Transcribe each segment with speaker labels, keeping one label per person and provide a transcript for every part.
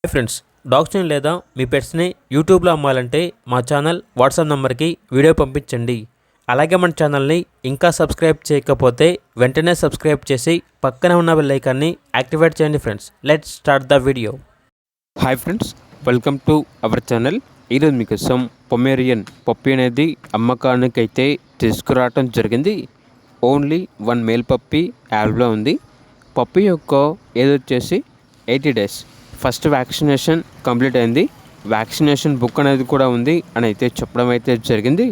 Speaker 1: Hi friends, డాగ్స్ని లేదా మీ పెట్స్ని యూట్యూబ్లో అమ్మాలంటే మా ఛానల్ వాట్సాప్ నెంబర్కి వీడియో పంపించండి. అలాగే మన ఛానల్ని ఇంకా సబ్స్క్రైబ్ చేయకపోతే వెంటనే సబ్స్క్రైబ్ చేసి పక్కనే ఉన్న బెల్ ఐకాన్ని యాక్టివేట్ చేయండి. Friends, let's start the video. Hi friends, welcome to our channel. ఈరోజు మీకోసం పొమేరియన్ పప్పీ అనేది అమ్మకానికి అయితే తీసుకురావటం జరిగింది. ఓన్లీ 1 మేల్ పప్పీ యావ్లో ఉంది. పప్పీ యొక్క ఏజ్ వచ్చేసి 80 days. ఫస్ట్ వ్యాక్సినేషన్ కంప్లీట్ అయింది. వ్యాక్సినేషన్ బుక్ అనేది కూడా ఉంది అని అయితే చెప్పడం అయితే జరిగింది.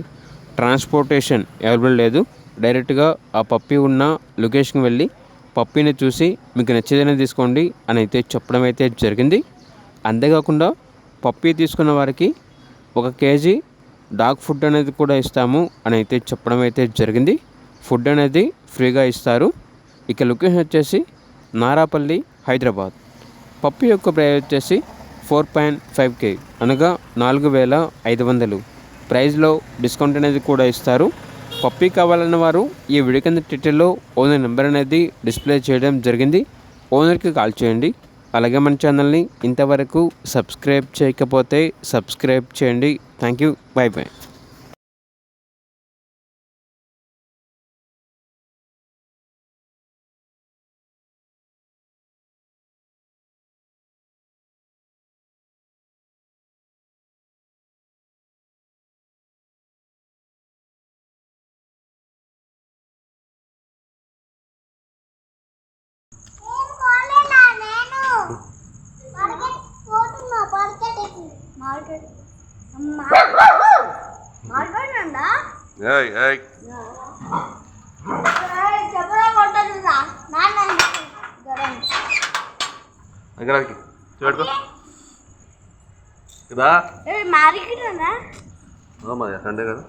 Speaker 1: ట్రాన్స్పోర్టేషన్ అవైలబుల్ లేదు. డైరెక్ట్గా ఆ పప్పీ ఉన్న లొకేషన్కి వెళ్ళి పప్పీని చూసి మీకు నచ్చేదైనా తీసుకోండి అని అయితే చెప్పడం అయితే జరిగింది. అంతేకాకుండా పప్పీ తీసుకున్న వారికి 1 kg డాగ్ ఫుడ్ అనేది కూడా ఇస్తాము అని అయితే చెప్పడం అయితే జరిగింది. ఫుడ్ అనేది ఫ్రీగా ఇస్తారు. ఇక లొకేషన్ వచ్చేసి నారాపల్లి, హైదరాబాద్. పప్పీ యొక్క ప్రైస్ వచ్చేసి 4.5K అనగా 4,500. ప్రైస్లో డిస్కౌంట్ అనేది కూడా ఇస్తారు. పప్పీ కావాలన్న వారు ఈ వీడియో కింద టైటిల్లో ఓనర్ నెంబర్ అనేది డిస్ప్లే చేయడం జరిగింది. ఓనర్కి కాల్ చేయండి. అలాగే మన ఛానల్ని ఇంతవరకు సబ్స్క్రైబ్ చేయకపోతే సబ్స్క్రైబ్ చేయండి. Thank you. By by.
Speaker 2: Sunday కదా.